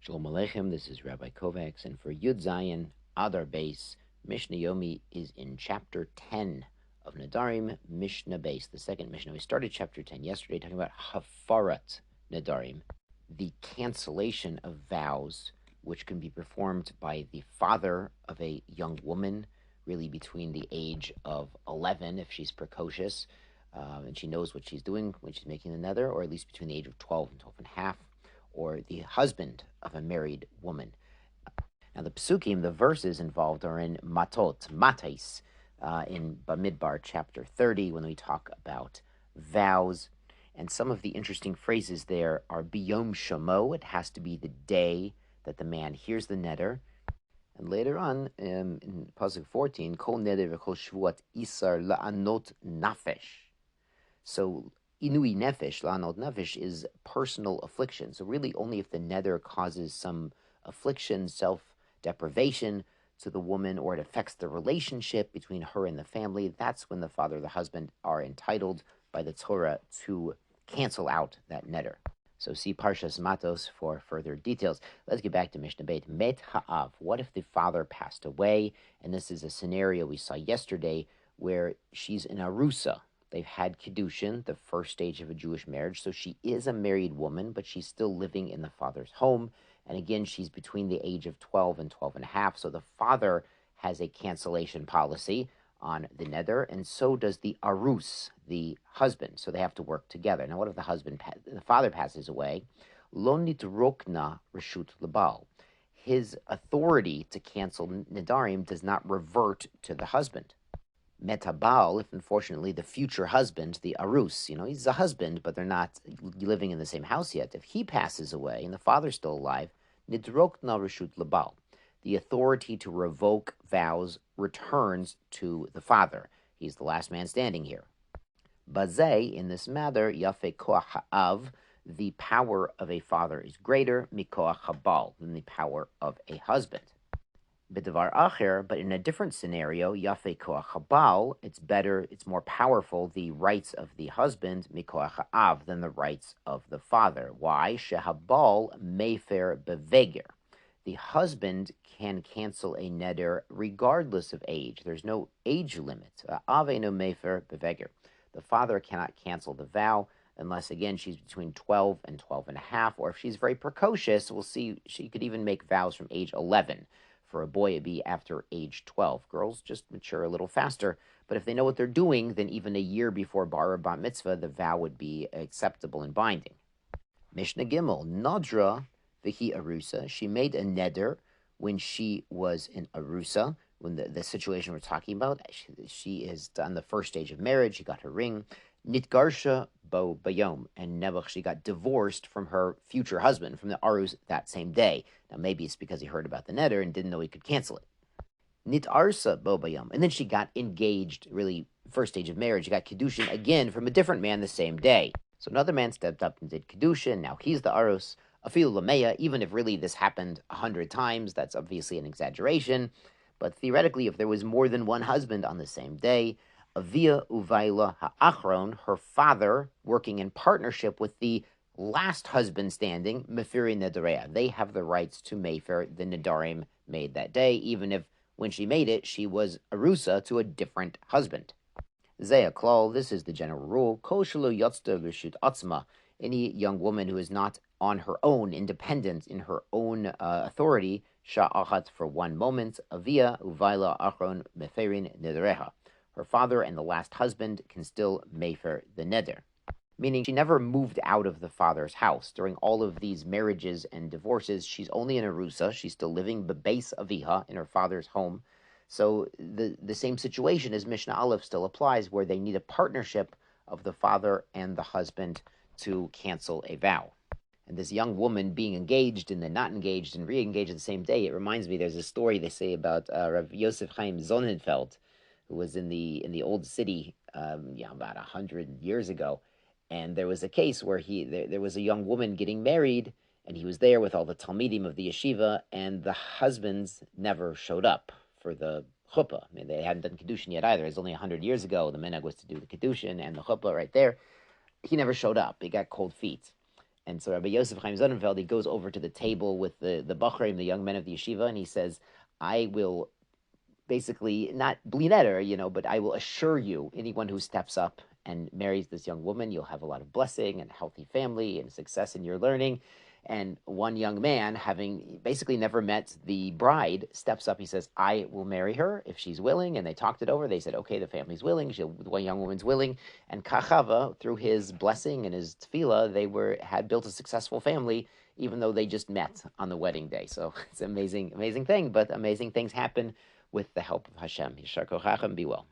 Shalom Aleichem, this is Rabbi Kovacs, and for Yud Zayin Adar Beis, Mishnah Yomi is in chapter 10 of Nedarim, Mishnah Beis, the second Mishnah. We started chapter 10 yesterday talking about Hafarat Nedarim, the cancellation of vows, which can be performed by the father of a young woman, really between the age of 11 if she's precocious, and she knows what she's doing when she's making the nether, or at least between the age of 12 and 12 and a half, or the husband of a married woman. Now the psukim, the verses involved are in Matais, in Bamidbar chapter 30, when we talk about vows. And some of the interesting phrases there are biyom shomo, it has to be the day that the man hears the neder. And later on, in Pasuk 14, kol neder v'kol shvuat isar la'anot nafesh. So inui nefesh, la'anot nefesh, is personal affliction. So really only if the neder causes some affliction, self-deprivation to the woman, or it affects the relationship between her and the family, that's when the father or the husband are entitled by the Torah to cancel out that neder. So see Parshas Matos for further details. Let's get back to Mishnah Beit. Met ha'av. What if the father passed away? And this is a scenario we saw yesterday where she's in arusa. They've had Kiddushin, the first stage of a Jewish marriage, so she is a married woman, but she's still living in the father's home. And again, she's between the age of 12 and 12 and a half, so the father has a cancellation policy on the neder, and so does the arus, the husband. So they have to work together. Now, what if the father passes away? Lo nitrokna reshut lebal. His authority to cancel nedarim does not revert to the husband. Metabal, if unfortunately the future husband, the arus, he's a husband, but they're not living in the same house yet. If he passes away and the father's still alive, nidrokna reshut lebal. The authority to revoke vows returns to the father. He's the last man standing here. Bazeh, in this matter, yafe koach ha'av, the power of a father is greater, mikoach habal, than the power of a husband. B'davar acher, but in a different scenario, yafe koach habal, it's better, it's more powerful, the rights of the husband, mikoach ha'av, than the rights of the father. Why? Shehabal mefer beveger. The husband can cancel a neder regardless of age. There's no age limit. Avenu mefer beveger. The father cannot cancel the vow unless, again, she's between 12 and 12 and a half, or if she's very precocious, we'll see she could even make vows from age 11. For a boy, it'd be after age 12. Girls just mature a little faster, but if they know what they're doing, then even a year before bar or bat mitzvah, the vow would be acceptable and binding. Mishnah Gimel, Nadra Vihi Arusa. She made a neder when she was in Arusa, when the situation we're talking about. She is on the first stage of marriage. She got her ring. Nitgarsha bo bayom. And Nebuch, she got divorced from her future husband, from the arus, that same day. Now, maybe it's because he heard about the neder and didn't know he could cancel it. Nitarsa bo bayom. And then she got engaged, really, first stage of marriage. She got Kiddushin again from a different man the same day. So another man stepped up and did Kiddushin. Now he's the arus. Afilu lameya, even if really this happened 100 times, that's obviously an exaggeration. But theoretically, if there was more than one husband on the same day, Avia Uvaila Ha'achron, her father, working in partnership with the last husband standing, Mefiri Nedareya. They have the rights to Mefer, the Nedarim made that day, even if when she made it, she was Arusa to a different husband. Zeh Klal, this is the general rule. Kol shelo yotzta l'shut atzma. Any young woman who is not on her own, independent in her own authority, sha'achat, for one moment, avia uvaila achron meferin nedereha. Her father and the last husband can still mefer the neder. Meaning she never moved out of the father's house. During all of these marriages and divorces, she's only in Arusa. She's still living bebeis aviha, in her father's home. So the same situation as Mishnah Aleph still applies, where they need a partnership of the father and the husband to cancel a vow. And this young woman being engaged and then not engaged and re-engaged the same day, it reminds me, there's a story they say about Rav Yosef Chaim Sonnenfeld, who was in the old city about 100 years ago. And there was a case where there was a young woman getting married, and he was there with all the Talmidim of the yeshiva, and the husbands never showed up for the chuppah. I mean, they hadn't done Kiddushin yet either. It was only 100 years ago. The minhag was to do the Kiddushin and the chuppah right there. He never showed up. He got cold feet. And so Rabbi Yosef Chaim Sonnenfeld, he goes over to the table with the Bachrim, the young men of the yeshiva, and he says, I will basically not blineder, but I will assure you, anyone who steps up and marries this young woman, you'll have a lot of blessing and a healthy family and success in your learning. And one young man, having basically never met the bride, steps up. He says, I will marry her if she's willing. And they talked it over. They said, okay, the family's willing. The one young woman's willing. And Kachava, through his blessing and his tefillah, they had built a successful family, even though they just met on the wedding day. So it's an amazing, amazing thing. But amazing things happen with the help of Hashem. Yishar kochachem, be well.